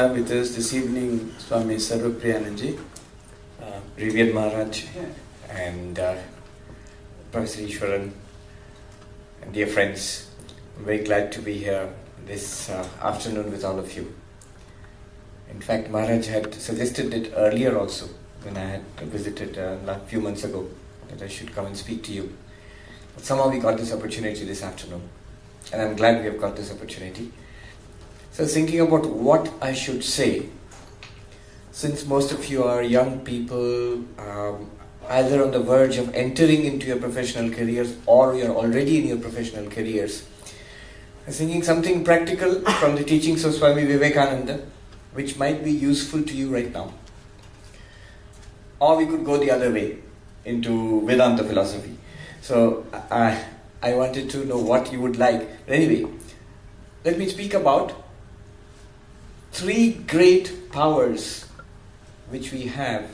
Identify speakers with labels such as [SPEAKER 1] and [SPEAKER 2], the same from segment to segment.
[SPEAKER 1] have with us this evening Swami Sarvapriyananji, Revered Maharaj, and Professor Ishwaran, and dear friends. I'm very glad to be here this afternoon with all of you. In fact, Maharaj had suggested it earlier also when I had visited a few months ago that I should come and speak to you. But somehow we got this opportunity this afternoon, and I'm glad we have got this opportunity. So thinking about what I should say, since most of you are young people, either on the verge of entering into your professional careers or you're already in your professional careers, I was thinking something practical from the teachings of Swami Vivekananda, which might be useful to you right now. Or we could go the other way, into Vedanta philosophy. So I wanted to know what you would like. But anyway, let me speak about 3 great powers which we have.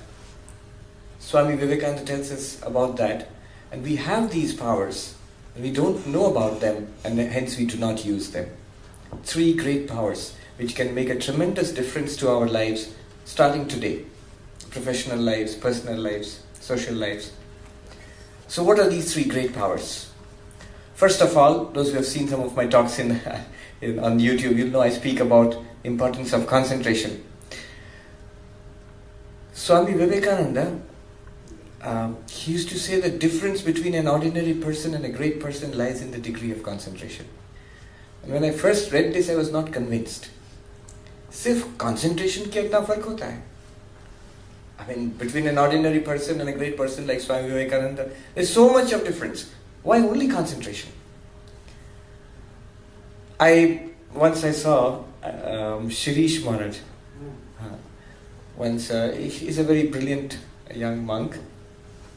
[SPEAKER 1] Swami Vivekananda tells us about that. And we have these powers, and we don't know about them, and hence we do not use them. 3 great powers which can make a tremendous difference to our lives starting today. Professional lives, personal lives, social lives. So what are these 3 great powers? First of all, those who have seen some of my talks on YouTube, you'll know I speak about importance of concentration. Swami Vivekananda, he used to say the difference between an ordinary person and a great person lies in the degree of concentration. And when I first read this, I was not convinced. सिर्फ concentration क्या इतना फर्क होता है? I mean, between an ordinary person and a great person like Swami Vivekananda, there's so much of difference. Why only concentration? Once I saw Shirish Maharaj. He's a very brilliant young monk.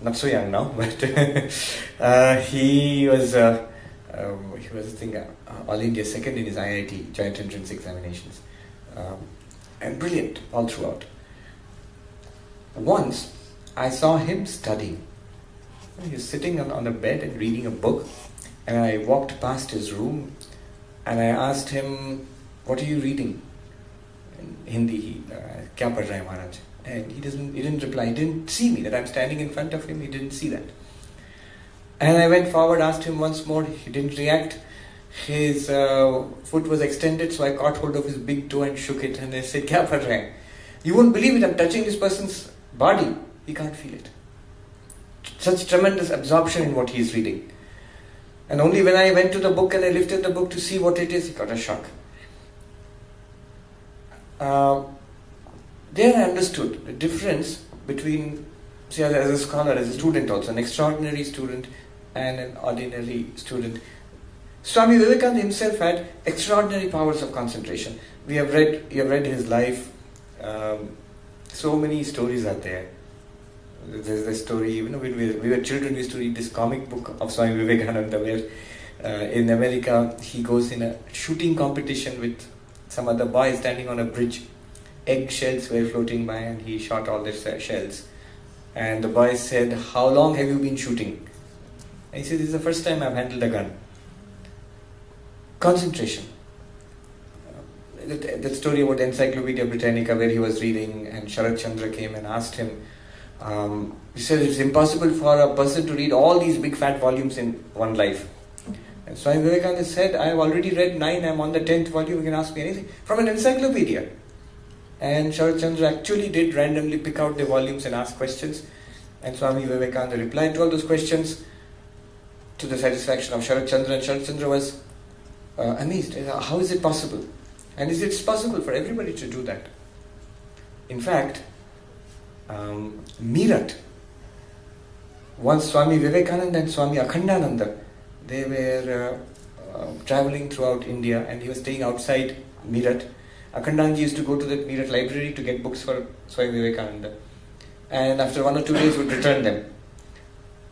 [SPEAKER 1] Not so young now, but he was All India second in his IIT joint entrance examinations, and brilliant all throughout. Once I saw him studying. He was sitting on a bed and reading a book, and I walked past his room and I asked him, "What are you reading?" In Hindi, "Kya padh rahe hai Maharaj?" And he didn't reply. He didn't see me, that I'm standing in front of him. He didn't see that. And I went forward, asked him once more. He didn't react. His foot was extended, so I caught hold of his big toe and shook it. And I said, "Kya padh rahe hai?" You won't believe it. I'm touching this person's body. He can't feel it. Such tremendous absorption in what he is reading. And only when I went to the book and I lifted the book to see what it is, he got a shock. There I understood the difference between, see, as a scholar, as a student also, an extraordinary student and an ordinary student. Swami Vivekananda himself had extraordinary powers of concentration. You have read his life. So many stories are there. There's the story, when we were children, we used to read this comic book of Swami Vivekananda where in America he goes in a shooting competition with some other boy standing on a bridge. Egg shells were floating by and he shot all the shells. And the boy said, "How long have you been shooting?" And he said, "This is the first time I've handled a gun." Concentration. That story about Encyclopedia Britannica where he was reading and Sharat Chandra came and asked him, he said it's impossible for a person to read all these big fat volumes in one life. And Swami Vivekananda said, "I have already read 9, I'm on the 10th volume, you can ask me anything from an encyclopedia." And Sharat Chandra actually did randomly pick out the volumes and ask questions. And Swami Vivekananda replied to all those questions to the satisfaction of Sharat Chandra. And Sharat Chandra was amazed. How is it possible? And is it possible for everybody to do that? In fact, Meerut, once Swami Vivekananda and Swami Akhandananda, they were traveling throughout India and he was staying outside Meerut. Akhandanji used to go to the Meerut library to get books for Swami Vivekananda, and after 1 or 2 days would return them.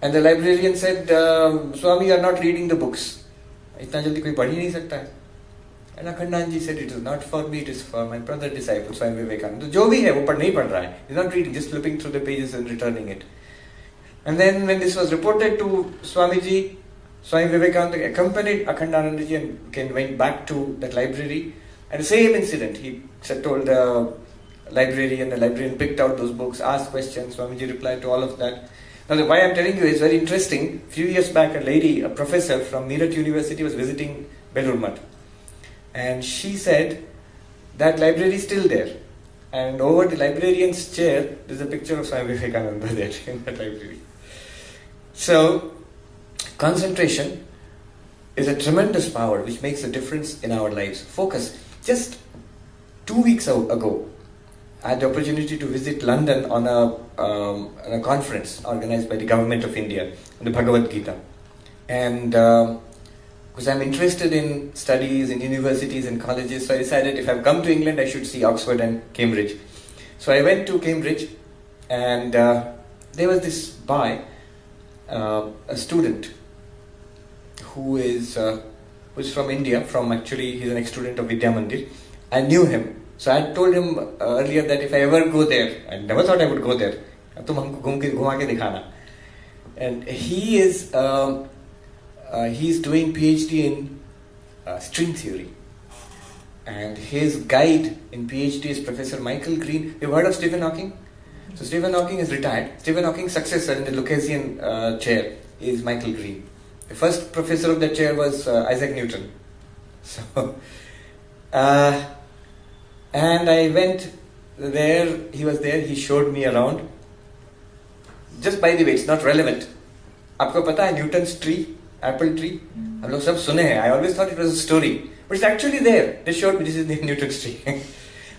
[SPEAKER 1] And the librarian said, "Swami, you are not reading the books. Itna jaldi koi padh hi nahi sakta hai." And Akhandanji said, "It is not for me, it is for my brother disciple, Swami Vivekananda. Jo bhi hai, wo nahi padh raha hai. He's not reading, just flipping through the pages and returning it." And then when this was reported to Swamiji, Swami Vivekananda accompanied Akhandanandaji and went back to that library And the same incident, he told the librarian picked out those books, asked questions, Swamiji replied to all of that. Now, why I'm telling you is very interesting. A few years back, a professor from Meerut University was visiting Belur Math. And she said that library is still there. And over the librarian's chair, there's a picture of Swami Vivekananda there in that library. So, concentration is a tremendous power which makes a difference in our lives. Focus. Just 2 weeks ago, I had the opportunity to visit London on a conference organized by the government of India, the Bhagavad Gita. And because I'm interested in studies in universities and colleges, so I decided if I've come to England, I should see Oxford and Cambridge. So I went to Cambridge, and there was this boy, a student, who is from India, he's an ex-student of Vidya Mandir. I knew him. So I told him earlier that if I ever go there, I never thought I would go there. Tum humko ghuma ke dikhana. And he is he's doing PhD in string theory. And his guide in PhD is Professor Michael Green. You've heard of Stephen Hawking? So Stephen Hawking is retired. Stephen Hawking's successor in the Lucasian chair is Michael Green. The first professor of that chair was Isaac Newton. So, and I went there, he was there, he showed me around. Just by the way, it's not relevant. आपको पता है Newton's tree, apple tree? हम लोग सब सुने हैं. I always thought it was a story. But it's actually there. They showed me this is the Newton's tree.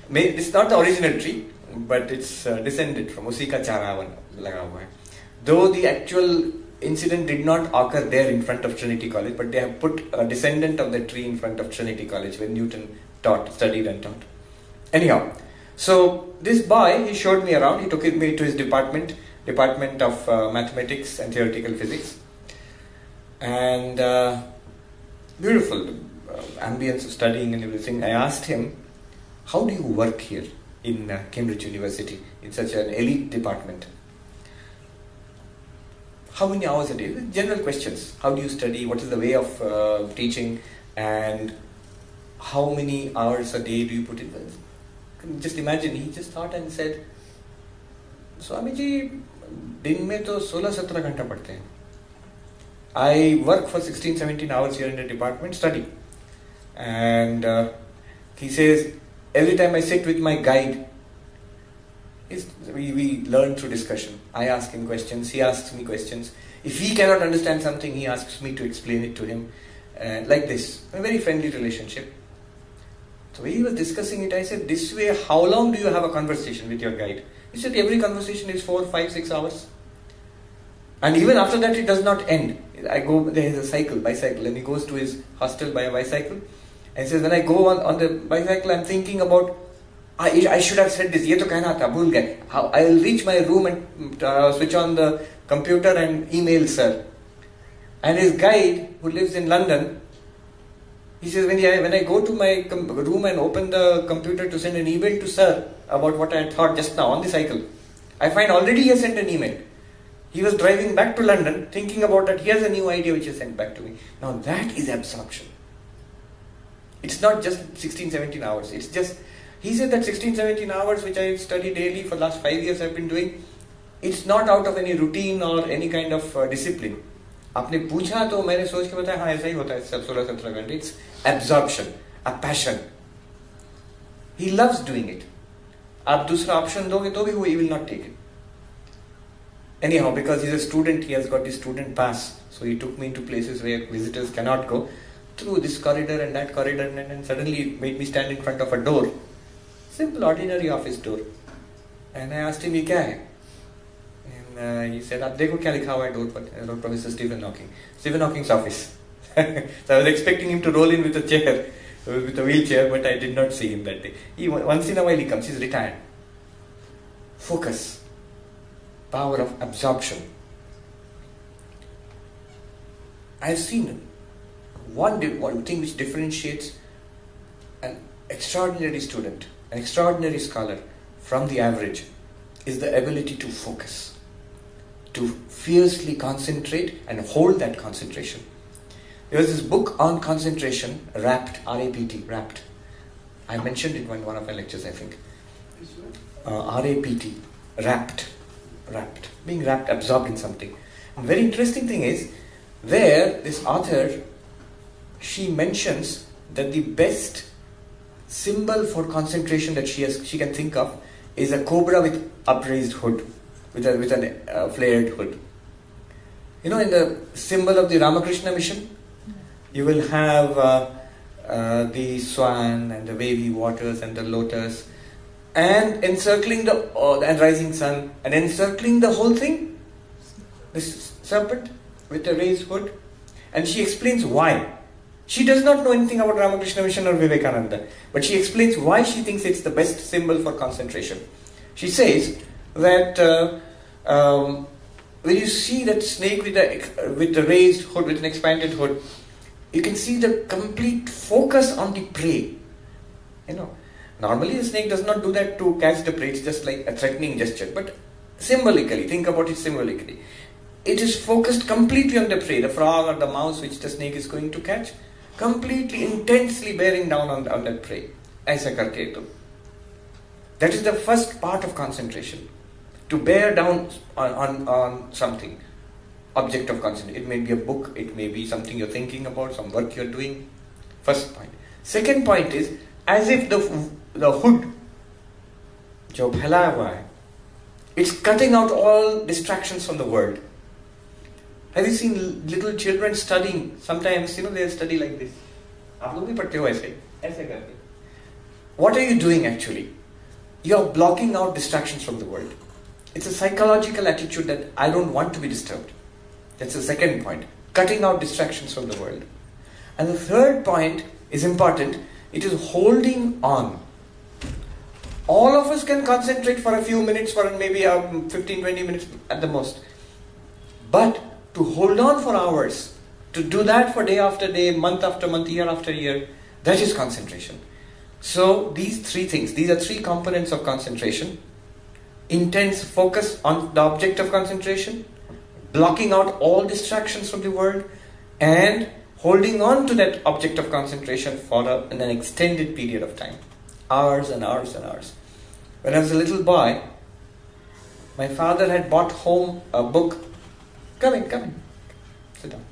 [SPEAKER 1] It's not the original tree, but it's descended from उसी का चारा लगा हुआ है. Though the actual incident did not occur there in front of Trinity College, but they have put a descendant of the tree in front of Trinity College when Newton studied and taught. Anyhow, so this boy, he showed me around, he took me to his department of mathematics and theoretical physics. And beautiful ambience of studying and everything. I asked him, how do you work here in Cambridge University, in such an elite department? How many hours a day? General questions. How do you study? What is the way of teaching? And how many hours a day do you put in? Just imagine, he just thought and said, Swami ji, दिन में तो 16-17 घंटा पढ़ते हैं. I work for 16-17 hours here in the department, study. And he says, every time I sit with my guide, we learn through discussion. I ask him questions, he asks me questions. If he cannot understand something, he asks me to explain it to him. Like this, a very friendly relationship. So when he was discussing it, I said, this way, how long do you have a conversation with your guide? He said, every conversation is 4, 5, 6 hours. And even after that, it does not end. There is a bicycle, and he goes to his hostel by a bicycle. And he says, when I go on the bicycle, I'm thinking about, I should have said this, ye to kehna tha, bhul gaye. How I will reach my room and switch on the computer and email sir. And his guide, who lives in London, he says, when I go to my room and open the computer to send an email to sir about what I had thought just now on the cycle, I find already he has sent an email. He was driving back to London thinking about that. He has a new idea which is sent back to me. Now that is absorption. It's not just 16-17 hours. It's just, he said that 16-17 hours which I study daily for the last 5 years I've been doing, it's not out of any routine or any kind of discipline. आपने पूछा तो मैंने सोच के बताया हाँ ऐसा ही होता है 16-17 घंटे. It's absorption, a passion. He loves doing it. आप दूसरा option दोगे तो भी he will not take it. Anyhow, because he's a student, he has got his student pass. So he took me into places where visitors cannot go, through this corridor and that corridor, and suddenly made me stand in front of a door. Simple, ordinary office door. And I asked him, ये क्या है? And he said, आप देखो क्या लिखा हुआ है door पर? I wrote Professor Stephen Hawking. Stephen Hawking's office. So I was expecting him to roll in with a chair, with a wheelchair, but I did not see him that day. Once in a while he comes, he's retired. Focus. Power of absorption. I've seen one thing which differentiates an extraordinary student, an extraordinary scholar from the average is the ability to focus, to fiercely concentrate and hold that concentration. There was this book on concentration, Rapt, R-A-P-T, Rapt. I mentioned it in one of my lectures, I think. R-A-P-T, rapt, being wrapped, absorbed in something. And very interesting thing is, there, this author, she mentions that the best symbol for concentration that she can think of is a cobra with upraised hood, with a flared hood. You know, in the symbol of the Ramakrishna mission, you will have the swan and the wavy waters and the lotus, and encircling the rising sun, and encircling the whole thing, this serpent with a raised hood. And she explains why. She does not know anything about Ramakrishna mission or Vivekananda, but she explains why she thinks it's the best symbol for concentration. She says that when you see that snake with the raised hood, with an expanded hood, you can see the complete focus on the prey. You know, normally the snake does not do that to catch the prey, it's just like a threatening gesture. But symbolically, think about it symbolically. It is focused completely on the prey, the frog or the mouse which the snake is going to catch, completely, intensely bearing down on that prey. Aisa karke to. That is the first part of concentration. To bear down on something. Object of concentration. It may be a book, it may be something you're thinking about, some work you're doing. First point. Second point is, as if the hood, jo phailaya hua hai, it's cutting out all distractions from the world. Have you seen little children studying? Sometimes, you know, they study like this. Aap log bhi padhte ho aise karke. What are you doing actually? You are blocking out distractions from the world. It's a psychological attitude that I don't want to be disturbed. That's the second point. Cutting out distractions from the world. And the third point is important. It is holding on. All of us can concentrate for a few minutes, for maybe 15-20 minutes at the most. But to hold on for hours, to do that for day after day, month after month, year after year, that is concentration. So these three things, these are three components of concentration. Intense focus on the object of concentration, blocking out all distractions from the world, and holding on to that object of concentration for an extended period of time. Hours and hours and hours. When I was a little boy, my father had brought home a book. Come in. Sit down.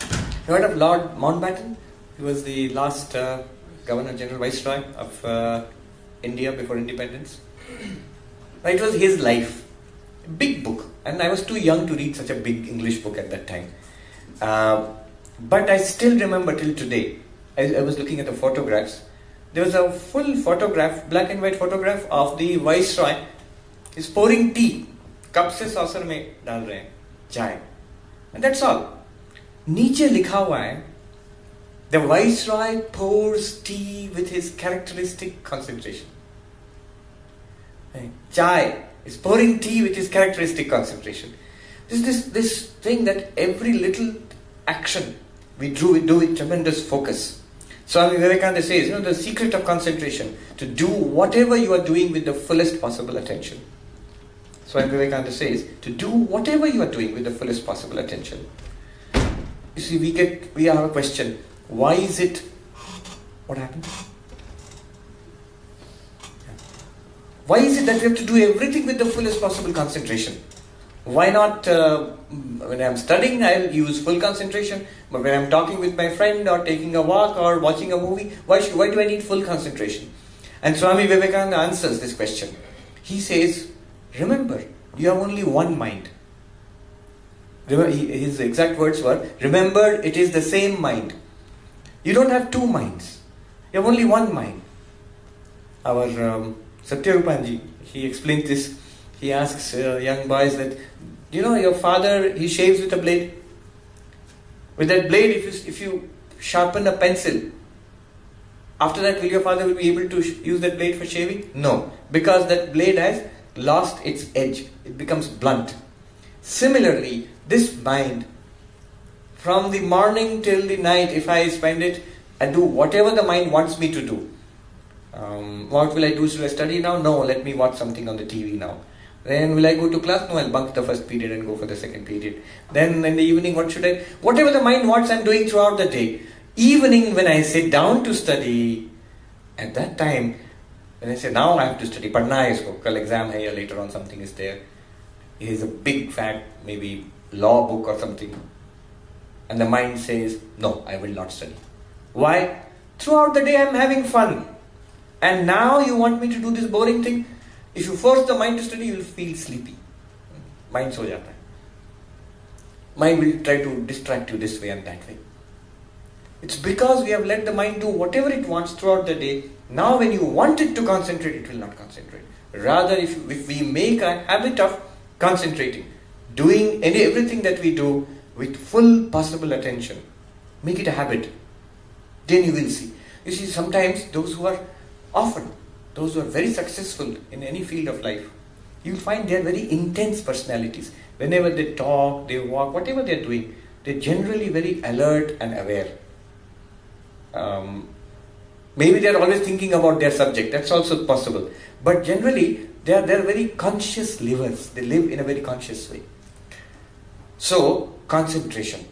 [SPEAKER 1] You heard of Lord Mountbatten? He was the last Governor General Viceroy of India before independence. It was his life. A big book. And I was too young to read such a big English book at that time. But I still remember till today. I was looking at the photographs. There was a full photograph, black and white photograph of the Viceroy. He's pouring tea. Cup se saucer mein dal rahe hain. Chai. And that's all. Niche likha hua hai. The Viceroy pours tea with his characteristic concentration. Chai is pouring tea with his characteristic concentration. This thing that every little action we do with tremendous focus. Swami Vivekananda says, the secret of concentration, to do whatever you are doing with the fullest possible attention. Swami Vivekananda says, to do whatever you are doing with the fullest possible attention. You see, we have a question. Why is it? What happened? Why is it that we have to do everything with the fullest possible concentration? Why not, when I'm studying, I'll use full concentration, but when I'm talking with my friend or taking a walk or watching a movie, why do I need full concentration? And Swami Vivekananda answers this question. He says, remember, you have only one mind. His exact words were, remember, it is the same mind. You don't have two minds. You have only one mind. Our Satyarupanji, he explains this. He asks young boys that, your father, he shaves with a blade. With that blade, if you sharpen a pencil, after that, will your father be able to use that blade for shaving? No, because that blade has lost its edge. It becomes blunt. Similarly, this mind, from the morning till the night, if I spend it and do whatever the mind wants me to do. What will I do? Should I study now? No, let me watch something on the TV now. Then will I go to class? No, I'll bunk the first period and go for the second period. Then in the evening, what should I? Whatever the mind wants, I'm doing throughout the day. Evening, when I sit down to study, At that time, when I say, now I have to study, padna hai isko, kal exam hai, or later on something is there. It is a big fat, maybe law book or something. And the mind says, no, I will not study. Why? Throughout the day I am having fun. And now you want me to do this boring thing? If you force the mind to study, you will feel sleepy. Mind so jata hai. Mind will try to distract you this way and that way. It's because we have let the mind do whatever it wants throughout the day. Now when you want it to concentrate, it will not concentrate. Rather, if we make a habit of concentrating, doing everything that we do with full possible attention, make it a habit, then you will see. You see, sometimes those who are very successful in any field of life, you will find they are very intense personalities. Whenever they talk, they walk, whatever they are doing, they are generally very alert and aware. Maybe they are always thinking about their subject, that's also possible. But generally, they are very conscious livers. They live in a very conscious way. So, concentration.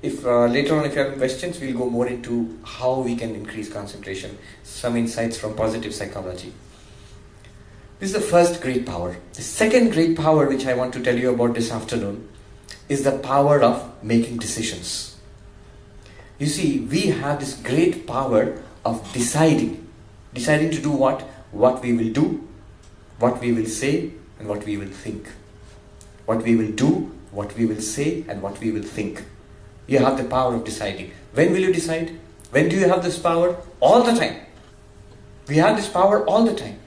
[SPEAKER 1] If later on, if you have questions, we'll go more into how we can increase concentration. Some insights from positive psychology. This is the first great power. The second great power which I want to tell you about this afternoon is the power of making decisions. You see, we have this great power of deciding. Deciding to do what? What we will do, what we will say, and what we will think. What we will do, what we will say, and what we will think. You have the power of deciding. When will you decide? When do you have this power? All the time. We have this power all the time.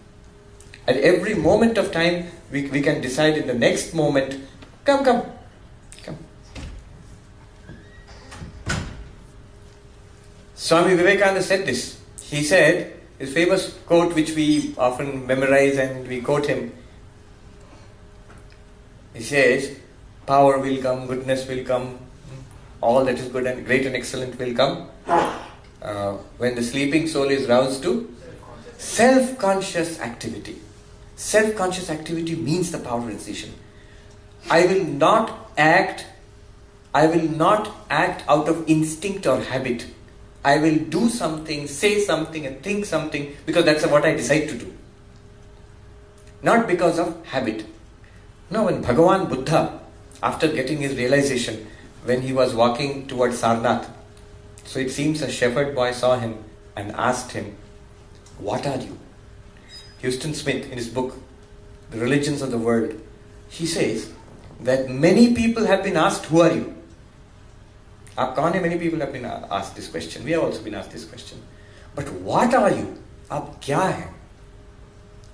[SPEAKER 1] At every moment of time, we can decide in the next moment, come. Swami Vivekananda said this. He said, his famous quote which we often memorize and we quote him. He says, power will come, goodness will come, all that is good and great and excellent will come. When the sleeping soul is roused to self-conscious activity. Self-conscious activity means the power of decision. I will not act out of instinct or habit. I will do something, say something and think something because that's what I decide to do. Not because of habit. No, when Bhagavan Buddha, after getting his realization, when he was walking towards Sarnath, so it seems a shepherd boy saw him and asked him, what are you? Houston Smith, in his book, The Religions of the World, he says that many people have been asked, who are you? Many people have been asked this question. We have also been asked this question. But what are you? Aap kya hai?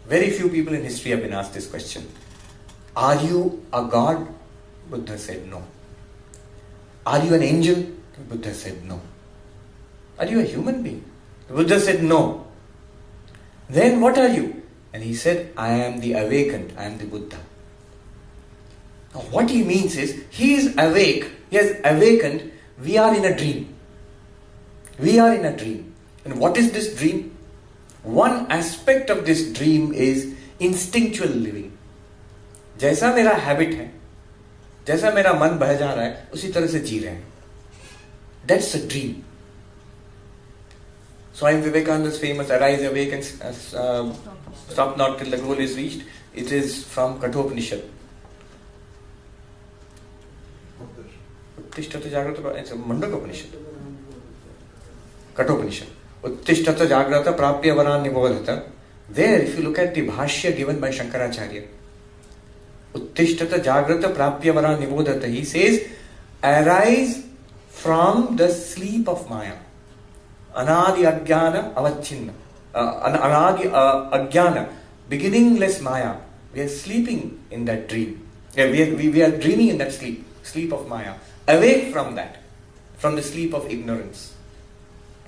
[SPEAKER 1] Very few people in history have been asked this question. Are you a god? Buddha said no. Are you an angel? Buddha said no. Are you a human being? Buddha said no. Then what are you? And he said, I am the awakened. I am the Buddha. Now what he means is, he is awake. He has awakened. We are in a dream. We are in a dream. And what is this dream? One aspect of this dream is instinctual living. जैसा मेरा habit है, जैसा मेरा मन बह जा रहा है, उसी तरह से जी रहे हैं. That's a dream. Swami Vivekananda's famous "Arise, awake, and stop not till the goal is reached." It is from Kathopanishad. Uttishthata Jagrata, it's a Mundakopanishad. Kathopanishad. Uttishthata Jagrata Prapya Varan Nibodhata. There, if you look at the Bhashya given by Shankaracharya, Uttishthata Jagrata Prapya Varan Nibodhata, he says, arise from the sleep of Maya. Anadi Ajnana Avachinna. Anadi Ajnana, beginningless Maya. We are sleeping in that dream. We are dreaming in that sleep of Maya. Awake from that, from the sleep of ignorance,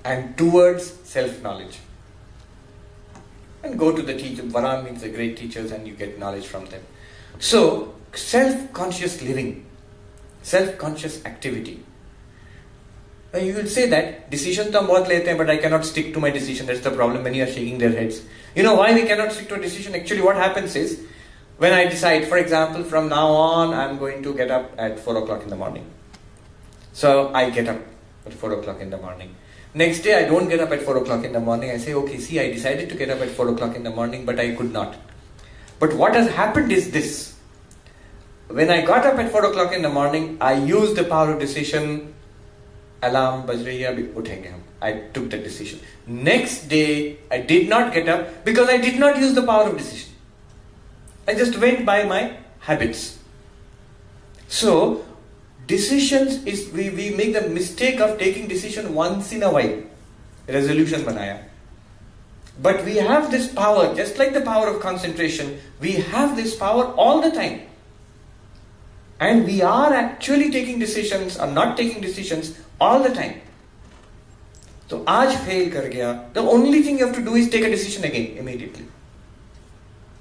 [SPEAKER 1] and towards self-knowledge. And go to the teacher. Varan means the great teachers, and you get knowledge from them. So, self-conscious living, self-conscious activity. Now you will say that decision to hum bahut lete hain, but I cannot stick to my decision. That's the problem. Many are shaking their heads. You know why we cannot stick to a decision? Actually, what happens is, when I decide, for example, from now on, I'm going to get up at 4 o'clock in the morning. So I get up at 4 o'clock in the morning. Next day, I don't get up at 4 o'clock in the morning. I say, okay, see, I decided to get up at 4 o'clock in the morning, but I could not. But what has happened is this. When I got up at 4 o'clock in the morning, I used the power of decision. Alarm baj rahi hai, abhi uthenge hum. I took the decision. Next day, I did not get up because I did not use the power of decision. I just went by my habits. So, decisions is, we make the mistake of taking decision once in a while. Resolution banaya. But we have this power, just like the power of concentration, we have this power all the time. And we are actually taking decisions or not taking decisions all the time. So, aaj fail kar gaya. The only thing you have to do is take a decision again, immediately.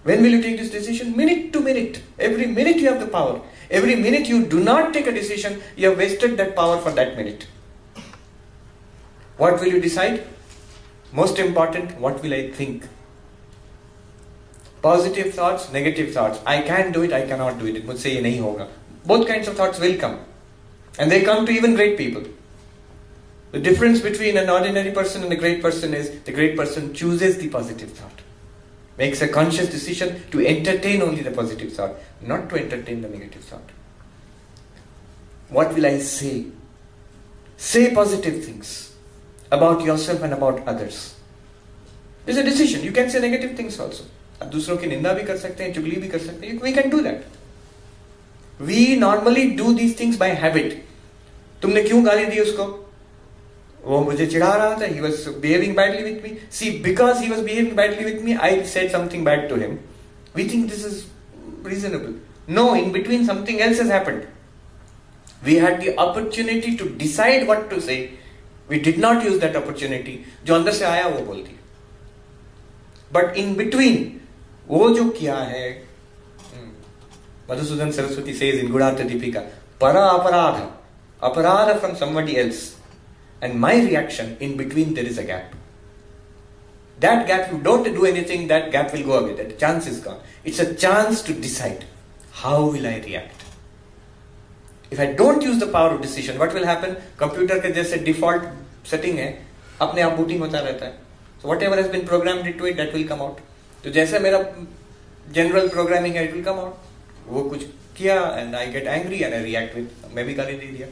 [SPEAKER 1] When will you take this decision? Minute to minute. Every minute you have the power. Every minute you do not take a decision, you have wasted that power for that minute. What will you decide? Most important, what will I think? Positive thoughts, negative thoughts. I can do it, I cannot do it. Mujhse ye nahi hoga. Both kinds of thoughts will come. And they come to even great people. The difference between an ordinary person and a great person is the great person chooses the positive thought. Makes a conscious decision to entertain only the positive thought, not to entertain the negative thought. What will I say? Say positive things about yourself and about others. It's a decision. You can say negative things also. आप दूसरों की निंदा भी कर सकते हैं, चुगली भी कर सकते हैं. We can do that. We normally do these things by habit. तुमने क्यों गाली दी उसको? वो मुझे चिढ़ा रहा था. He was behaving badly with me. See, because he was behaving badly with me, I said something bad to him. We think this is reasonable. No, in between something else has happened. We had the opportunity to decide what to say. We did not use that opportunity. जो अंदर से आया वो बोल दिया. But in between, वो जो किया है, Madhusudan Saraswati says in Gudhartha Deepika, para aparadha, aparadha from somebody else. And my reaction, in between there is a gap. That gap, you don't do anything, that gap will go away. That chance is gone. It's a chance to decide. How will I react? If I don't use the power of decision, what will happen? Computer के जैसे default setting है, अपने आप booting होता रहता है. So whatever has been programmed into it, that will come out. तो जैसे मेरा general programming है, it will come out. वो कुछ किया and I get angry and I react with, मैं भी गाली दे दिया.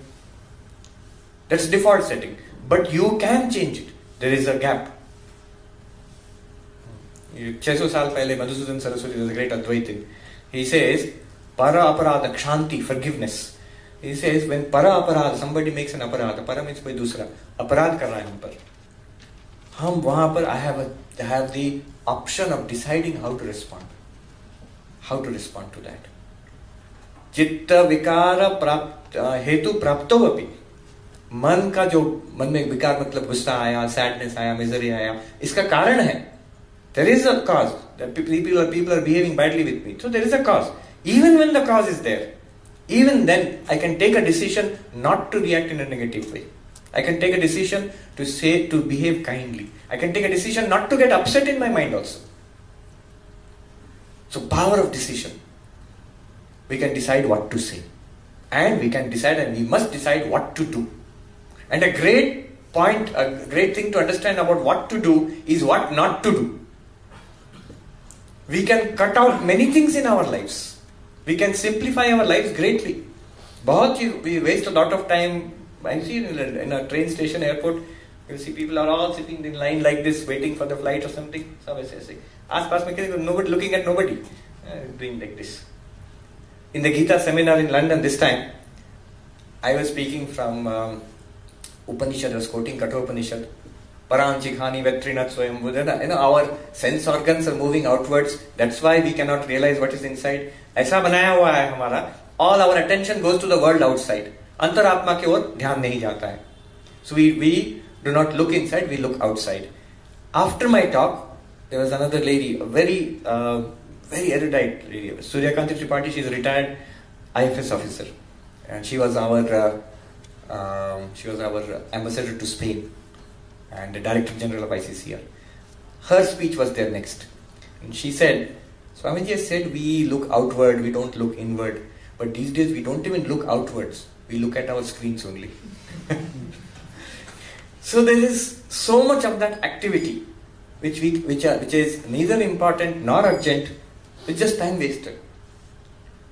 [SPEAKER 1] That's default setting. But you can change it. There is a gap. 600 साल पहले Madhusudan Saraswati was a great Advaitin. He says, para aparadha, kshanti, forgiveness. He says, when para aparadha, somebody makes an aparadha, para means कोई दूसरा, अपराध कर रहा है हम पर. हम वहाँ पर I have the option of deciding how to respond. How to respond to that. चित्त विकार प्राप्त हेतु प्राप्तो अपि. मन का जो मन में विकार मतलब गुस्सा आया, सैडनेस आया, मिजरी आया, इसका कारण है. There is a cause. That people are behaving badly with me. So there is a cause. Even when the cause is there, even then I can take a decision not to react in a negative way. I can take a decision to behave kindly. I can take a decision not to get upset in my mind also. So power of decision. We can decide what to say. And we can decide and we must decide what to do. And a great thing to understand about what to do is what not to do. We can cut out many things in our lives. We can simplify our lives greatly. We waste a lot of time. I see in a train station, airport, you see people are all sitting in line like this, waiting for the flight or something. Nobody looking at nobody, doing like this. In the Gita seminar in London this time, I was speaking from Upanishad. I was quoting Katha Upanishad. Paranchikhani Vetrinat Swayam. Our sense organs are moving outwards. That's why we cannot realize what is inside. ऐसा बनाया हुआ है हमारा. All our attention goes to the world outside. अंतरात्मा की ओर ध्यान नहीं जाता है. So we do not look inside, we look outside. After my talk, there was another lady, a very erudite lady, Suryakanti Tripathi. She is a retired IFS officer, and she was our ambassador to Spain and the Director General of ICCR. Her speech was there next, and she said, Swamiji has said we look outward, we don't look inward, but these days we don't even look outwards. We look at our screens only. So there is so much of that activity which is neither important nor urgent, it's just time wasted.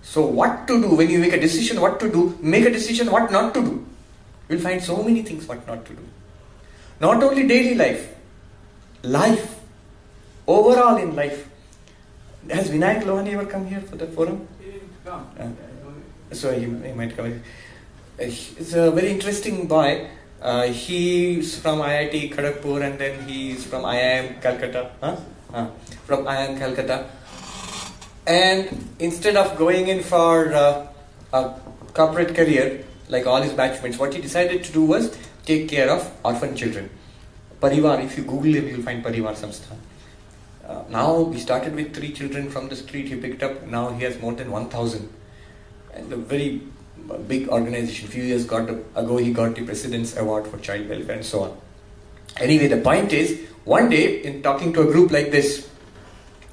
[SPEAKER 1] So what to do when you make a decision what to do, make a decision what not to do. You'll find so many things what not to do. Not only daily life, overall in life. Has Vinayak Lohani ever come here for the forum?
[SPEAKER 2] He didn't come.
[SPEAKER 1] So he might come. He's a very interesting boy. He's from IIT Kharagpur and then he's from IIM Calcutta. From IIM Calcutta. And instead of going in for a corporate career, like all his batchmates, what he decided to do was take care of orphan children. Parivar, if you Google him, you'll find Parivar Samsthan. Now he started with 3 children from the street he picked up. Now he has more than 1,000. And a very big organization. A few years ago he got the President's Award for Child Welfare and so on. Anyway, the point is, one day in talking to a group like this,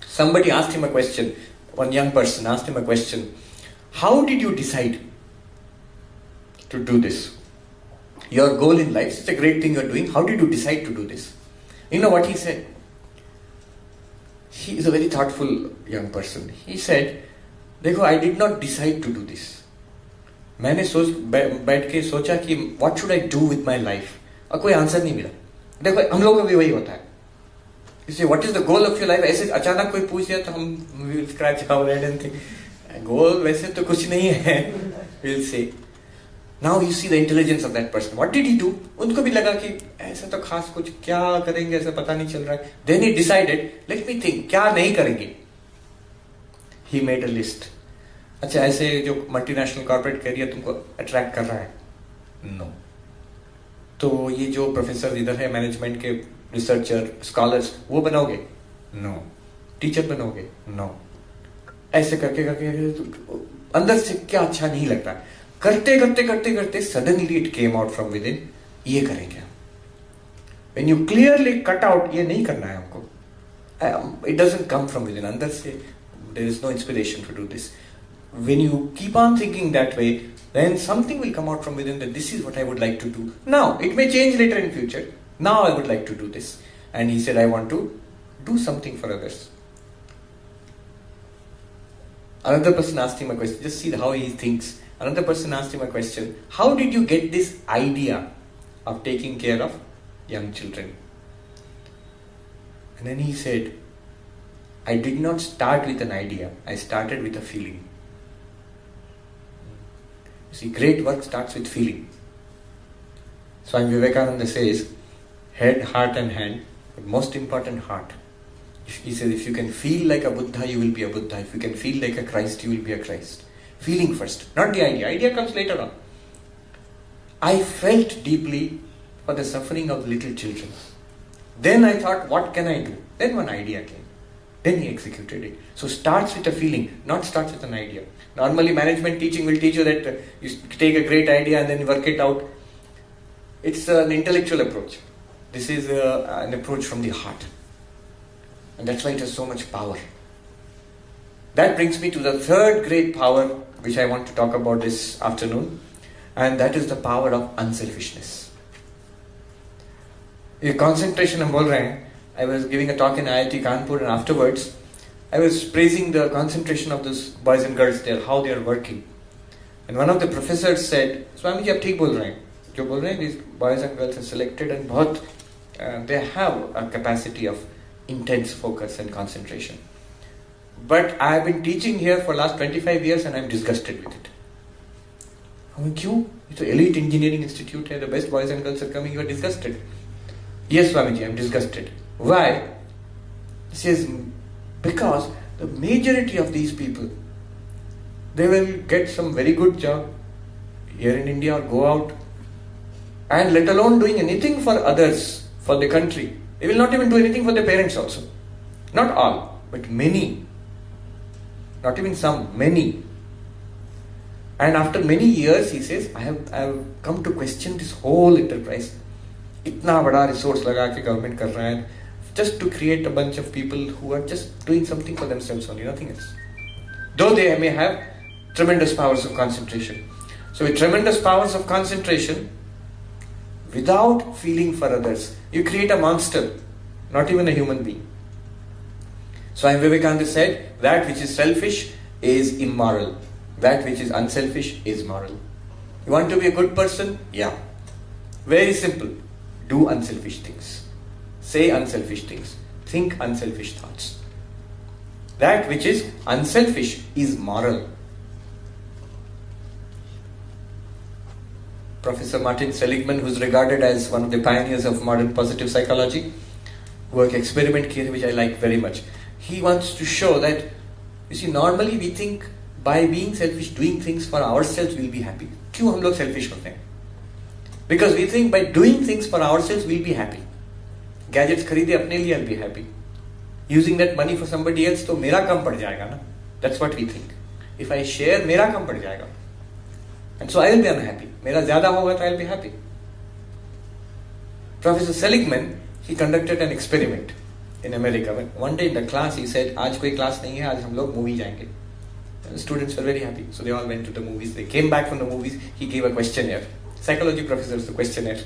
[SPEAKER 1] somebody asked him a question. One young person asked him a question. How did you decide to do this? Your goal in life, it's a great thing you're doing. How did you decide to do this? You know what he said? He is a very thoughtful young person. He said, देखो, I did not decide to do this. मैंने बैठ के सोचा कि what should I do with my life? और कोई answer नहीं मिला. देखो, हम लोगों को भी वही होता है. You say, what is the goal of your life? ऐसे अचानक कोई पूछ दिया तो हम will scratch our head and think, goal वैसे तो कुछ नहीं है. We'll say. Now you see the intelligence of that person. What did he do? उनको भी लगा कि ऐसा तो खास कुछ क्या करेंगे ऐसा पता नहीं चल रहा है. Then he decided, let me think, क्या नहीं करेंगे. He made a list. अच्छा, ऐसे जो मल्टीनेशनल कॉर्पोरेट करियर तुमको अट्रैक्ट कर रहा है? No. तो ये जो प्रोफेसर इधर है मैनेजमेंट के रिसर्चर स्कॉलर्स वो बनोगे? नो. टीचर बनोगे? नो. ऐसे करके अंदर से क्या अच्छा नहीं लगता. करते suddenly it came out from within, ये करेंगे. When you clearly cut out, ये नहीं करना है हमको. It doesn't come from within. अंदर से there is no inspiration to do this. When you keep on thinking that way, then something will come out from within that this is what I would like to do. Now, it may change later in future. Now I would like to do this. And he said, I want to do something for others. Another person asked him a question. Just see how he thinks. Another person asked him a question. How did you get this idea of taking care of young children? And then he said, I did not start with an idea. I started with a feeling. See, great work starts with feeling. Swami Vivekananda says, head, heart and hand, but most important heart. He says, if you can feel like a Buddha, you will be a Buddha. If you can feel like a Christ, you will be a Christ. Feeling first, not the idea. Idea comes later on. I felt deeply for the suffering of little children. Then I thought, what can I do? Then one idea came. Then he executed it. So starts with a feeling, not starts with an idea. Normally management teaching will teach you that you take a great idea and then work it out. It's an intellectual approach. This is an approach from the heart. And that's why it has so much power. That brings me to the third great power which I want to talk about this afternoon. And that is the power of unselfishness. ये concentration हम बोल रहे हैं. I was giving a talk in IIT Kanpur and afterwards I was praising the concentration of those boys and girls there, how they are working. And one of the professors said, Swami ji, आप ठीक बोल रहे हैं. जो बोल रहे हैं, these boys and girls are selected and बहुत, they have a capacity of intense focus and concentration. But I have been teaching here for last 25 years and I am disgusted with it. क्यों? It's an elite engineering institute है, the best boys and girls are coming, you are disgusted. Yes, Swamiji, I am disgusted. Why? He says, because the majority of these people, they will get some very good job here in India or go out, and let alone doing anything for others, for the country. They will not even do anything for their parents also. Not all, but many. Not even some, many. And after many years, he says, I have come to question this whole enterprise. इतना बड़ा resource लगा के government कर रहा है, just to create a bunch of people who are just doing something for themselves only, nothing else. Though they may have tremendous powers of concentration. So with tremendous powers of concentration, without feeling for others, you create a monster, not even a human being. Swami Vivekananda said, that which is selfish is immoral. That which is unselfish is moral. You want to be a good person? Yeah. Very simple. Do unselfish things. Say unselfish things. Think unselfish thoughts. That which is unselfish is moral. Professor Martin Seligman, who is regarded as one of the pioneers of modern positive psychology, work experiment here, which I like very much. He wants to show that, you see, normally we think by being selfish, doing things for ourselves, we'll be happy. क्यों हम लोग selfish होते हैं? Because we think by doing things for ourselves, we'll be happy. Gadgets खरीदे अपने लिए, I'll be happy. Using that money for somebody else, तो मेरा कम पड़ जाएगा ना? That's what we think. If I share, मेरा कम पड़ जाएगा. And so I will be unhappy. मेरा ज़्यादा होगा तो I'll be happy. Professor Seligman, he conducted an experiment in America. One day in the class, he said, आज कोई class नहीं है, आज हम लोग movie जाएंगे. The students were very happy. So they all went to the movies. They came back from the movies. He gave a questionnaire. Psychology professors, the questionnaire.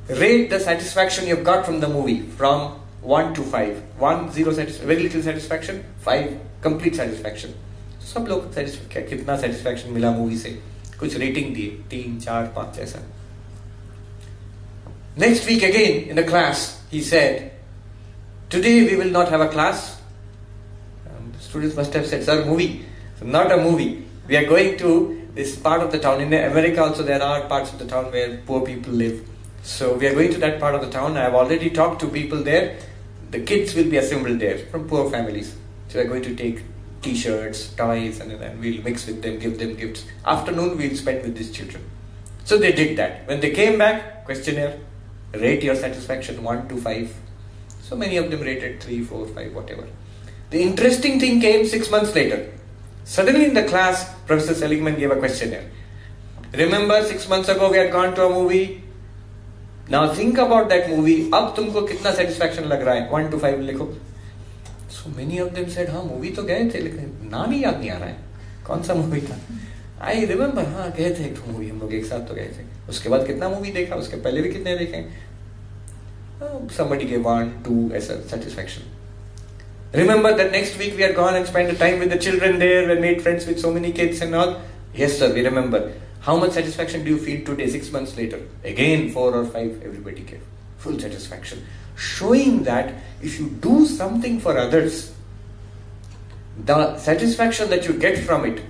[SPEAKER 1] Rate the satisfaction you've got from the movie from 1 to 5. 1, 0 very little satisfaction. 5, complete satisfaction. सब लोग कितना satisfaction मिला movie से? कुछ rating दिए 3, 4, 5 ऐसा. Next week again in the class, he said, today we will not have a class. Students must have said, sir, movie. So not a movie. We are going to this part of the town. In America also there are parts of the town where poor people live. So we are going to that part of the town. I have already talked to people there. The kids will be assembled there from poor families. So we are going to take t-shirts, toys, and then we'll mix with them, give them gifts. Afternoon we'll spend with these children. So they did that. When they came back, questionnaire, rate your satisfaction 1 to 5. So many of them rated 3, 4, 5, whatever. The interesting thing came 6 months later. Suddenly in the class, Professor Seligman gave a questionnaire. Remember 6 months ago we had gone to a movie? Now think about that movie. अब तुमको कितना satisfaction लग रहा है? 1 to 5 लिखो. So many of them said, हाँ movie तो गए थे लेकिन नाम ही याद नहीं आ रहा है. कौन सा movie था? I remember, हाँ गए थे एक movie, हम लोग एक साथ तो गए थे. उसके बाद कितना movie देखा? उसके पहले भी कितने देखे? Somebody gave 1, 2 as a satisfaction. Remember that next week we had gone and spent the time with the children there and made friends with so many kids and all? Yes sir, we remember. How much satisfaction do you feel today, 6 months later? Again 4 or 5, everybody gave. Full satisfaction. Showing that if you do something for others, the satisfaction that you get from it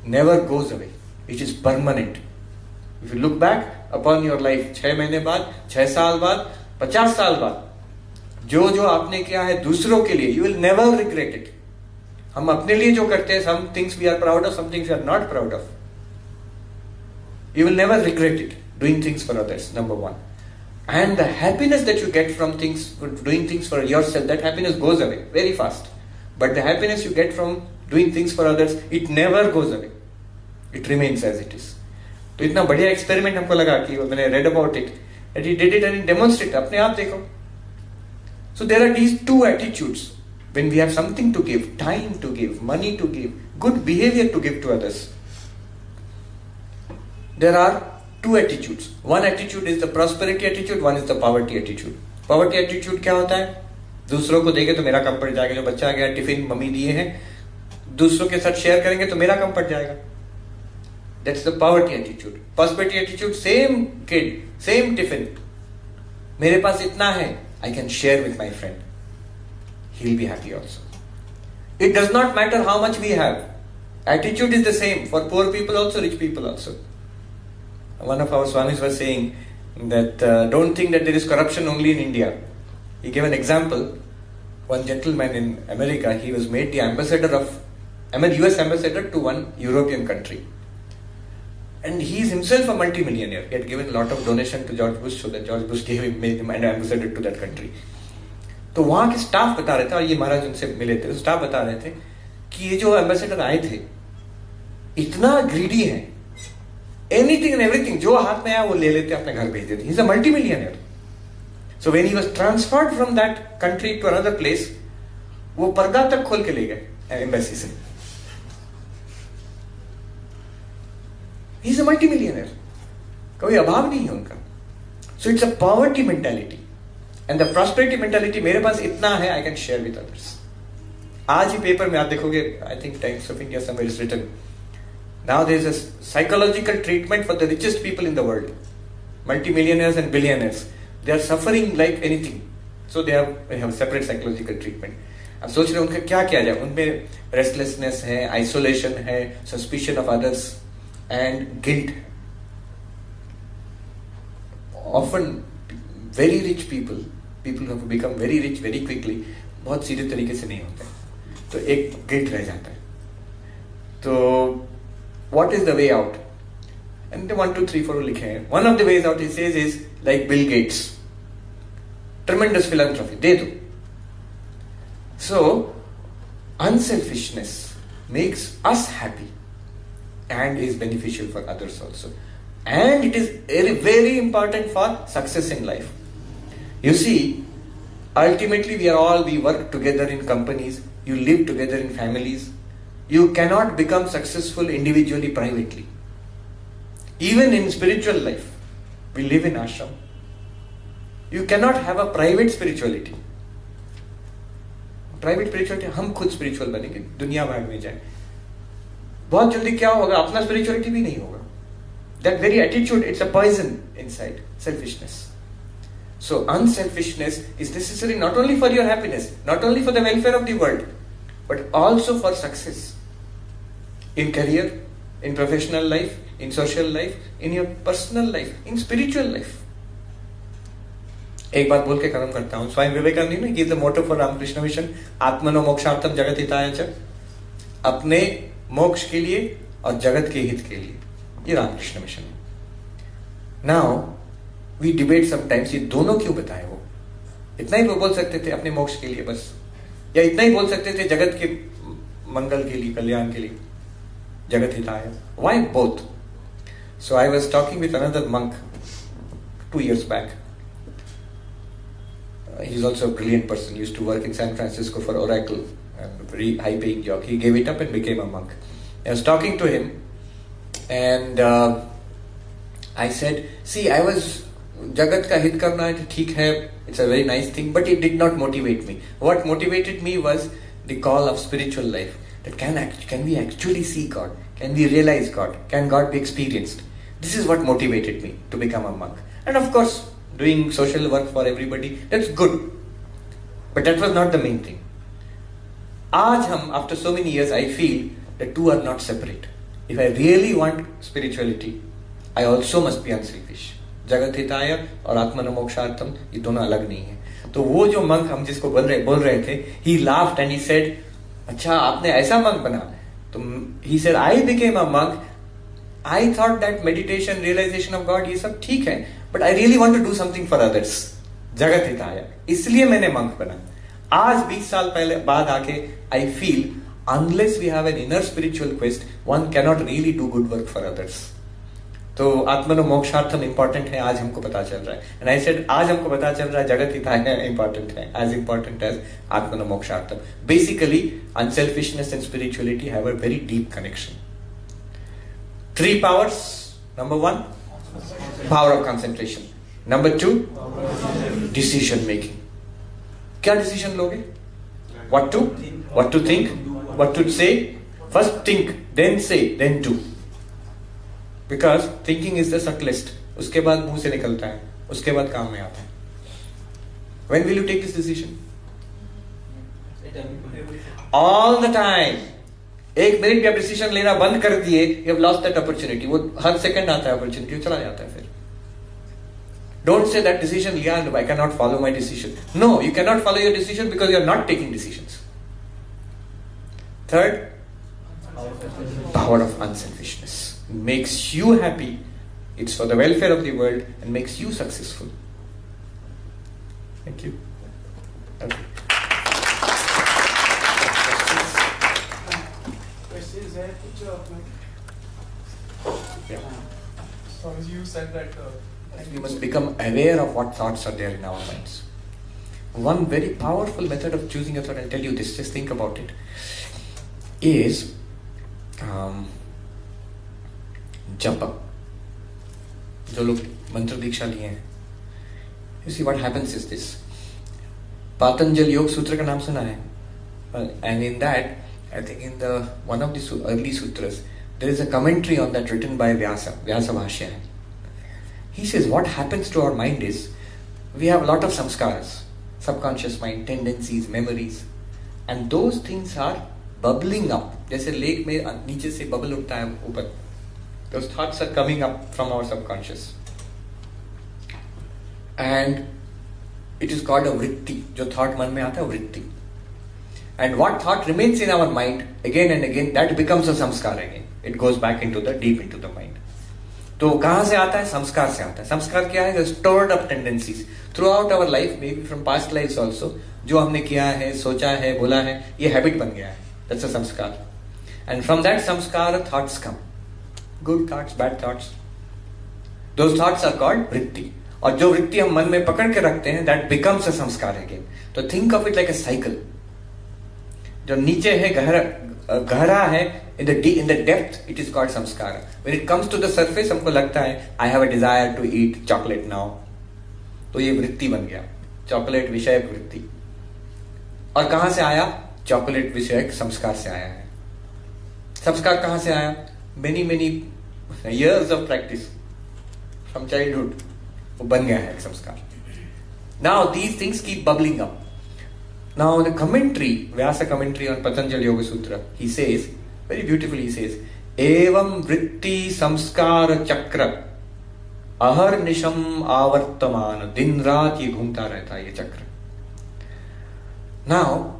[SPEAKER 1] never goes away. It is permanent. If you look back upon your life, 6 महीने बाद, 6 साल बाद, 50 साल बाद, जो जो आपने किया है दूसरों के लिए, you will never regret it. हम अपने लिए जो करते हैं, some things we are proud of, some things we are not proud of. You will never regret it, doing things for others, number one. And the happiness that you get from things, doing things for yourself, that happiness goes away very fast. But the happiness you get from doing things for others, it never goes away. It remains as it is. तो इतना बढ़िया experiment हमको लगा कि मैंने read about it, that he did it and he demonstrated. अपने आप देखो. So there are these two attitudes. When we have something to give, time to give, money to give, good behavior to give to others, there are two attitudes. One attitude is the prosperity attitude, one is the poverty attitude. Poverty attitude क्या होता है? दूसरों को देंगे तो मेरा कम पड़ जाएगा. जो बच्चा आ गया टिफिन मम्मी दिए हैं, दूसरों के साथ शेयर करेंगे तो मेरा कम पड़ जाएगा. That's the poverty attitude. Prosperity attitude, same kid, same tiffin. मेरे पास इतना है, I can share with my friend. He'll be happy also. It does not matter how much we have. Attitude is the same for poor people also, rich people also. One of our Swamis was saying that don't think that there is corruption only in India. He gave an example. One gentleman in America, he was made the ambassador of, US ambassador to one European country. And he is himself a multi-millionaire. He had given a lot of donation to George Bush so that George Bush made him an ambassador to that country. तो वहाँ के staff बता रहे थे, और ये महाराज उनसे मिले थे, तो स्टाफ बता रहे थे कि ये जो एम्बेसडर आए थे इतना ग्रीडी है, एनीथिंग एंड एवरीथिंग जो हाथ में आया वो ले लेते, अपने घर भेज देते. He is a multimillionaire. So when he was transferred from that country to another place, वो पर्दा तक खोल के ले गए एम्बेसी से. He is a multimillionaire. कोई अभाव नहीं है उनका. So it's a poverty mentality. And the prosperity mentality, मेरे पास इतना है, I can share with others. आज ही पेपर में आप देखोगे, I think Times of India somewhere is written, now there is a psychological treatment for the richest people in the world. Multimillionaires and billionaires. They are suffering like anything. So they have separate psychological treatment. अब सोच रहे हैं उनका क्या किया जाए. उनमें restlessness है, आइसोलेशन है, suspicion of others and guilt. Often very rich people who have become very rich very quickly, बहुत सीधे तरीके से नहीं होते, तो एक गिल्ट रह जाता है. तो what is the way out? And the 1, 2, 3, 4 लिखे हैं. One of the ways out, he says, is like Bill Gates. Tremendous philanthropy, दे दो. So unselfishness makes us happy and is beneficial for others also. And it is very, very important for success in life. You see, ultimately we work together in companies, you live together in families. You cannot become successful individually, privately. Even in spiritual life, we live in ashram. You cannot have a private spirituality. Private spirituality, हम खुद spiritual बनेंगे, दुनिया भाग में जाए. बहुत जल्दी क्या होगा, अपना spirituality भी नहीं होगा. That very attitude, it's a poison inside, selfishness. So unselfishness is necessary not only for your happiness, not only for the welfare of the world, but also for success in career, in professional life, in social life, in your personal life, in spiritual life. एक बात बोल के खत्म करता हूँ. स्वामी विवेकानंद ने give the motto for Ramakrishna Mission, आत्मनो मोक्षार्थम जगत हिताय च, अपने मोक्ष के लिए और जगत के हित के लिए. ये रामकृष्ण मिशन है. नाउ वी डिबेट समटाइम्स, ये दोनों क्यों बताए? वो इतना ही वो बोल सकते थे अपने मोक्ष के लिए बस, या इतना ही बोल सकते थे जगत के मंगल के लिए, कल्याण के लिए, जगत हिताय. Why both? So I was talking with another monk 2 years back. He's also a brilliant person. He used to work in San Francisco for Oracle, a very high-paying job. He gave it up and became a monk. I was talking to him, and I said, "See, I was jagat ka hit karna hai, theek hai. It's a very nice thing, but it did not motivate me. What motivated me was the call of spiritual life. That can we actually see God? Can we realize God? Can God be experienced? This is what motivated me to become a monk. And of course, doing social work for everybody, that's good. But that was not the main thing. Aaj hum, after so many years, I feel the two are not separate. If I really want spirituality, I also must be unselfish. जगत हिताय और आत्मनो मोक्षार्थम, ये दोनों अलग नहीं है. तो वो जो मंक हम जिसको बोल रहे थे, he laughed and he said, अच्छा आपने ऐसा मंक बना? तो he said, I became a monk. I thought that meditation, realization of God, ये सब ठीक है, but I really want to do something for others. जगत हिताय, इसलिए मैंने मंक बना. आज 20 साल पहले बाद आके I feel unless we have an inner spiritual quest, one cannot really do good work for others. तो आत्मनो मोक्षार्थम इंपॉर्टेंट है, आज हमको पता चल रहा है. एंड आई सेड, आज हमको पता चल रहा है जगत हिताय इंपॉर्टेंट है, as important as आत्मनो मोक्षार्थम. Basically, unselfishness and spirituality have a very deep connection. 3 powers. Number 1, power of concentration. Number 2, decision making. क्या डिसीजन लोगे? What to think, what to say. First think, then say, then do. Because thinking is the subtlest. उसके बाद मुंह से निकलता है, उसके बाद काम में आता है. When will you take this decision? All the time. 1 minute भी आप डिसीजन लेना बंद कर दिए, you have lost that opportunity. वो हर सेकंड आता है opportunity, चला जाता है फिर. Don't say that decision लिया, I cannot follow my decision. No, you cannot follow your decision because you are not taking decisions. Third, power of unselfishness. Makes you happy. It's for the welfare of the world and makes you successful. Thank you. Okay.
[SPEAKER 2] Questions है कुछ अपने?
[SPEAKER 1] Yeah.
[SPEAKER 2] So as you said that
[SPEAKER 1] we must become aware of what thoughts are there in our minds. One very powerful method of choosing a thought, I'll tell you this, just think about it, is जप. जो लोग मंत्र दीक्षा लिए हैं, You see what happens is this. Patanjali Yoga Sutra का नाम सुना है? And in that, I think in the one of the early sutras, there is a commentary on that written by Vyasa Bhashya. He says what happens to our mind is, we have a lot of samskaras, subconscious mind, tendencies, memories, and those things are bubbling up. जैसे lake में नीचे से bubble उठता है ऊपर. Those thoughts are coming up from our subconscious. And it is called a vritti. जो thought मन में आता है vritti. And what thought remains in our mind again and again, that becomes a samskar again. It goes back into the deep into the mind. तो कहाँ से आता है? संस्कार से आता है. संस्कार क्या है? Stored up tendencies throughout our life, maybe from past lives also. जो हमने किया है, सोचा है, बोला है, ये habit बन गया है. That's a samskar. And from that samskar, thoughts come. Good thoughts, bad thoughts. Those thoughts are called vritti. और जो वृत्ति हम मन में पकड़ के रखते हैं, that becomes a samskar again. तो think of it like a cycle. जो नीचे है गहरा है, in the depth it is called samskara. When it comes to the surface, हमको लगता है I have a desire to eat chocolate now. तो ये वृत्ति बन गया, चॉकलेट विषयक वृत्ति. और कहां से आया? चॉकलेट विषयक संस्कार से आया है. संस्कार कहां से आया? many years of practice from childhood. वो बन गया है एक संस्कार. Now these things keep bubbling up. Now the commentary, Vyasa commentary on Patanjali Yoga Sutra, he says, very beautifully he says, evam vritti samskara chakra ahar-nisham avartaman, दिन रात ये घूमता रहता है ये चक्र. Now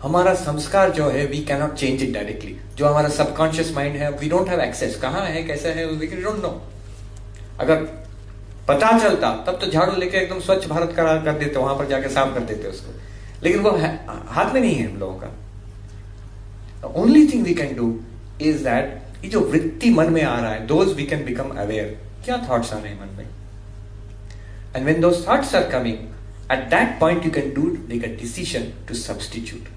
[SPEAKER 1] हमारा संस्कार जो है, we cannot change it directly. जो हमारा subconscious mind है, we don't have access. कहाँ है, कैसा है, we don't know. अगर पता चलता तब तो झाड़ू लेके एकदम स्वच्छ भारत कर देते, वहां पर जाके साफ कर देते उसको. लेकिन वो हाथ में नहीं है हम लोगों का. The only thing we can do is that ये जो वृत्ति मन में आ रहा है, those we can become aware. क्या thoughts आ रहे हैं मन में? And when those thoughts are coming, at that point you can make a decision to substitute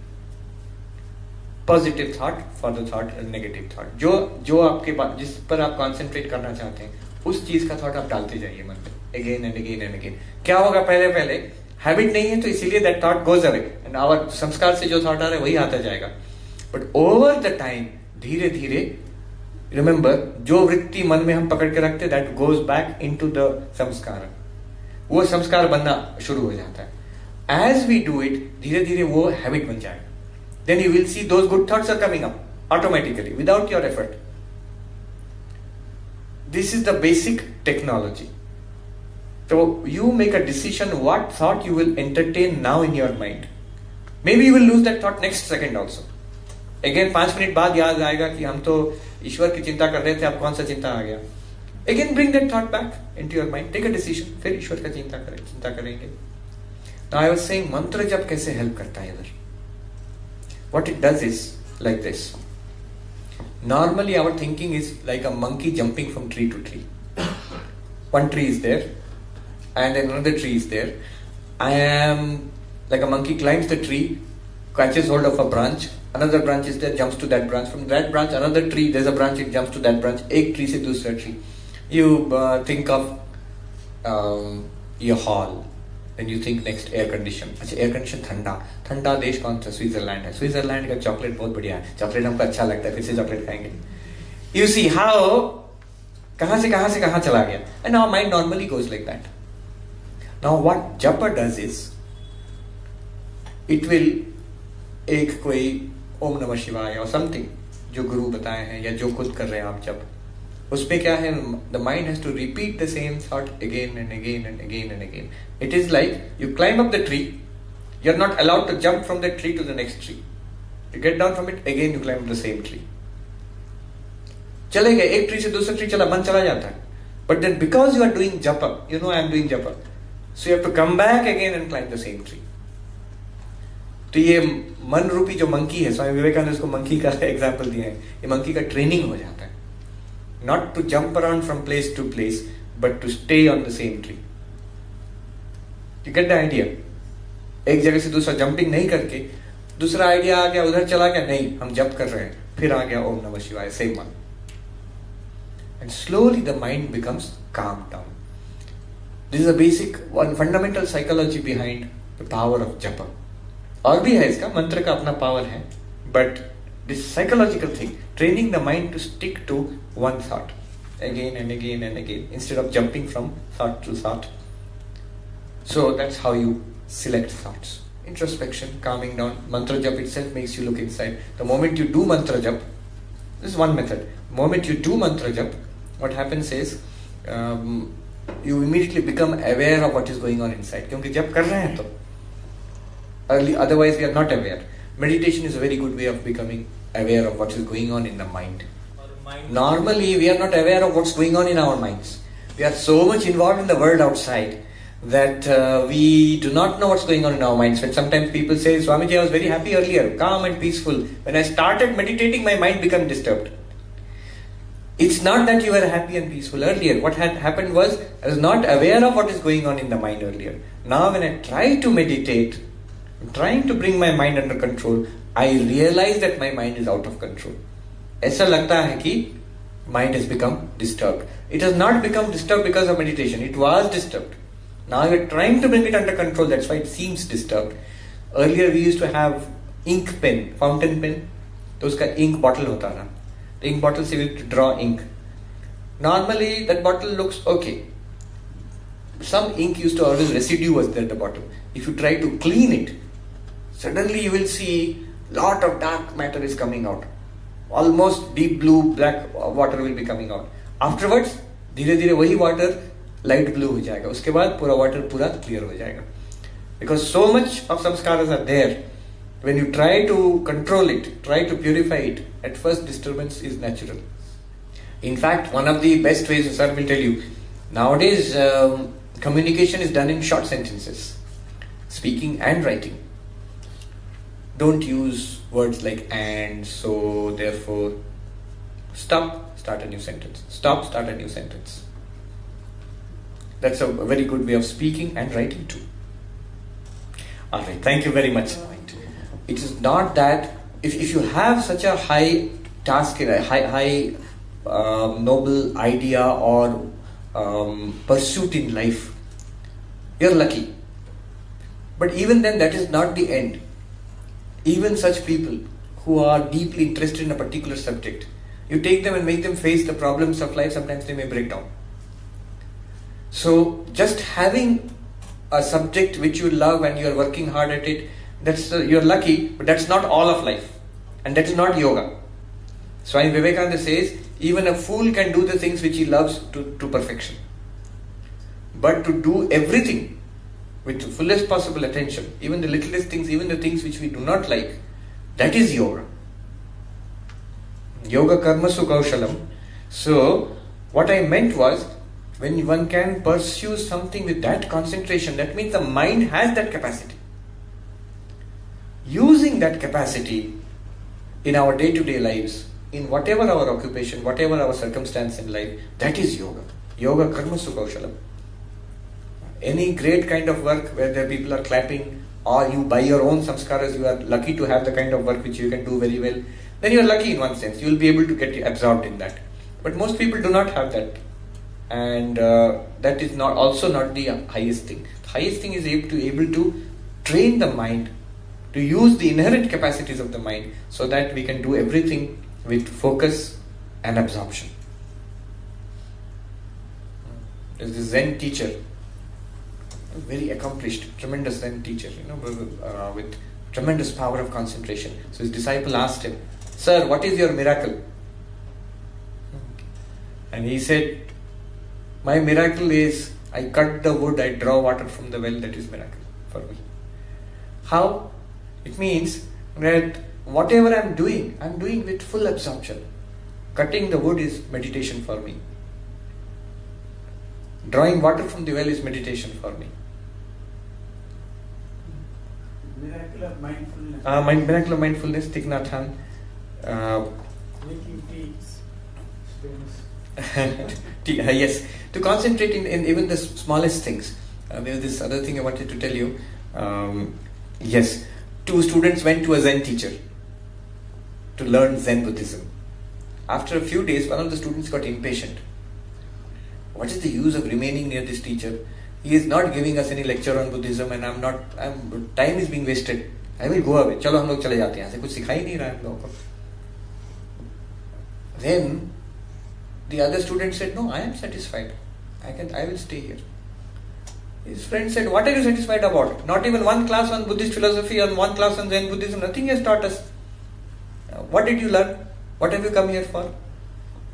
[SPEAKER 1] positive thought for the thought and negative thought. जो आपके पास, जिस पर आप concentrate करना चाहते हैं, उस चीज का थॉट आप डालते जाइए मन में again and again and again. क्या होगा? पहले हैबिट नहीं है तो इसीलिए that thought goes away, and our sanskar से जो थॉट आ रहा है वही आता जाएगा. बट ओवर द टाइम, धीरे धीरे, रिमेंबर, जो वृत्ति मन में हम पकड़ के रखते, that goes back into the संस्कार. वो संस्कार बनना शुरू हो जाता है. एज वी डू इट, धीरे धीरे वो हैबिट बन जाएगा. Then you will see those good thoughts are coming up automatically without your effort. This is the basic technology. So you make a decision what thought you will entertain now in your mind. Maybe you will lose that thought next second also. Again 5 minute बाद याद आएगा कि हम तो ईश्वर की चिंता कर रहे थे, अब कौन सा चिंता आ गया. Again bring that thought back into your mind. Take a decision. फिर ईश्वर का चिंता करेंगे. Now I was saying मंत्र जप कैसे हेल्प करता है इधर. What it does is like this. Normally our thinking is like a monkey jumping from tree to tree. One tree is there and then another tree is there. I am like a monkey climbs the tree, catches hold of a branch, another branch is there, jumps to that branch. From that branch another tree, there's a branch, it jumps to that branch. एक tree से दूसरा tree. You think of your hall. Then you think next air condition. अच्छा air condition ठंडा देश कौन सा? Switzerland है. Switzerland का चॉकलेट बहुत बढ़िया है, चॉकलेट हमको अच्छा लगता है, फिर से चॉकलेट खाएंगे. You see how कहां से कहां चला गया. And our mind normally goes like that. Now what japa does is it will एक कोई ओम नमः शिवाय और समथिंग जो गुरु बताए हैं या जो खुद कर रहे हैं आप जब, उसमें क्या है, the mind has to repeat the same thought again and again and again and again. It is like you climb up the tree, you're not allowed to jump from that tree to the next tree. You get down from it, again you climb the same tree. चले गए एक tree से दूसरा tree चला, मन चला जाता है. But then because you are doing japa, you know I am doing japa, so you have to come back again and climb the same tree. तो ये मन रूपी जो मंकी है, स्वामी विवेकानंद इसको मंकी का एग्जाम्पल दिया है, ये मंकी का ट्रेनिंग हो जाता है. Not to jump around from place to place, but to stay on the same tree. You get the idea? एक जगह से दूसरा जंपिंग नहीं करके, दूसरा आइडिया आ गया, उधर चला गया, नहीं, हम जंप कर रहे हैं, फिर आ गया ओम नमः शिवाय, same one. And slowly the mind becomes calmed down. This is a basic, one fundamental psychology behind the power of japa. और भी है इसका, मंत्र का अपना power है, but this psychological thing, training the mind to stick to one thought again and again and again instead of jumping from thought to thought. So that's how you select thoughts. Introspection, calming down. Mantra jap itself makes you look inside. The moment you do mantra jap, this is one method. The moment you do mantra jap, what happens is you immediately become aware of what is going on inside. क्योंकि जब कर रहे हैं तो otherwise we are not aware. Meditation is a very good way of becoming aware of what is going on in the mind. Normally we are not aware of what's going on in our minds. We are so much involved in the world outside that we do not know what's going on in our minds. When sometimes people say, Swamiji, I was very happy earlier, calm and peaceful. When I started meditating, my mind became disturbed. It's not that you were happy and peaceful earlier. What had happened was, I was not aware of what is going on in the mind earlier. Now when I try to meditate, I'm trying to bring my mind under control, I realize that my mind is out of control. ऐसा लगता है कि mind has become disturbed. It has not become disturbed because of meditation. It was disturbed. Now you're trying to bring it under control. That's why it seems disturbed. Earlier we used to have ink pen, fountain pen. तो उसका ink bottle होता था. The ink bottle se we used to draw ink. Normally that bottle looks okay. Some ink used to always residue was there at the bottom. If you try to clean it, suddenly you will see lot of dark matter is coming out. Almost deep blue, black water will be coming out. Afterwards, धीरे धीरे वही water light blue हो जाएगा. उसके बाद पूरा water पूरा clear हो जाएगा. Because so much of samskaras are there. When you try to control it, try to purify it, at first disturbance is natural. In fact, one of the best ways, sir will tell you, nowadays communication is done in short sentences, speaking and writing. Don't use words like and, so, therefore. Stop, start a new sentence. Stop, start a new sentence. That's a very good way of speaking and writing too. Alright, thank you very much. It is not that if you have such a high task, a high noble idea or pursuit in life, you're lucky. But even then, that is not the end. Even such people who are deeply interested in a particular subject, you take them and make them face the problems of life, sometimes they may break down. So just having a subject which you love and you are working hard at it, that's you're lucky, but that's not all of life, and that is not yoga. Swami Vivekananda says, even a fool can do the things which he loves to perfection. But to do everything with the fullest possible attention, even the littlest things, even the things which we do not like, that is yoga. Yoga karmasu kaushalam. So, what I meant was, when one can pursue something with that concentration, that means the mind has that capacity. Using that capacity in our day-to-day lives, in whatever our occupation, whatever our circumstance in life, that is yoga. Yoga karmasu kaushalam. Any great kind of work where the people are clapping, or you by your own samskaras, you are lucky to have the kind of work which you can do very well, then you are lucky in one sense. You will be able to get absorbed in that. But most people do not have that. And that is also not the highest thing. The highest thing is able to train the mind, to use the inherent capacities of the mind so that we can do everything with focus and absorption. There's this Zen teacher, a very accomplished, tremendous Zen teacher, with tremendous power of concentration. So his disciple asked him, "Sir, what is your miracle?" And he said, "My miracle is I cut the wood, I draw water from the well, that is miracle for me." How? It means that whatever I'm doing with full absorption. Cutting the wood is meditation for me. Drawing water from the well is meditation for me.
[SPEAKER 2] Miracle of mindfulness.
[SPEAKER 1] Miracle of mindfulness, Thich Nhat Hanh.
[SPEAKER 2] Making tea.
[SPEAKER 1] Yes, to concentrate in even the smallest things. There's this other thing I wanted to tell you. Yes, 2 students went to a Zen teacher to learn Zen Buddhism. After a few days, one of the students got impatient. What is the use of remaining near this teacher? He is not giving us any lecture on Buddhism, and time is being wasted. I will go away. चलो हम लोग चले जाते हैं यहाँ से, कुछ सिखा ही नहीं रहा है हम लोगों को. Then the other student said, no, I am satisfied. I will stay here. His friend said, what are you satisfied about? Not even one class on Buddhist philosophy, or one class on Zen Buddhism, nothing has taught us. What did you learn? What have you come here for?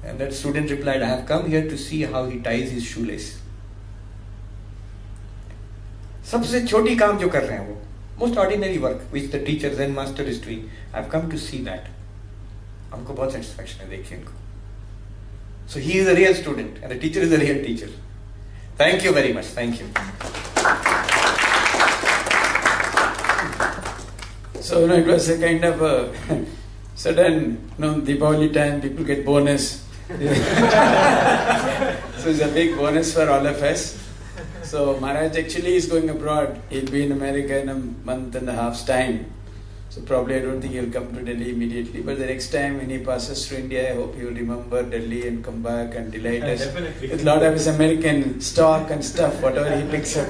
[SPEAKER 1] And that student replied, I have come here to see how he ties his shoelace. सबसे छोटी काम जो कर रहे हैं वो, most ordinary work which the teacher Zen master is doing, I have come to see that. हमको बहुत satisfaction है, देखिए इनको. So he is a real student and the teacher is a real teacher. Thank you very much. Thank you.
[SPEAKER 2] So, it was a kind of a sudden, Deepavali time, people get bonus. So it's a big bonus for all of us. So Maharaj actually is going abroad. He'll be in America in a month and a half's time. So probably I don't think he'll come to Delhi immediately. But the next time when he passes through India, I hope he will remember Delhi and come back and delight us
[SPEAKER 3] definitely.
[SPEAKER 2] with a lot of his American stock and stuff, whatever he picks up.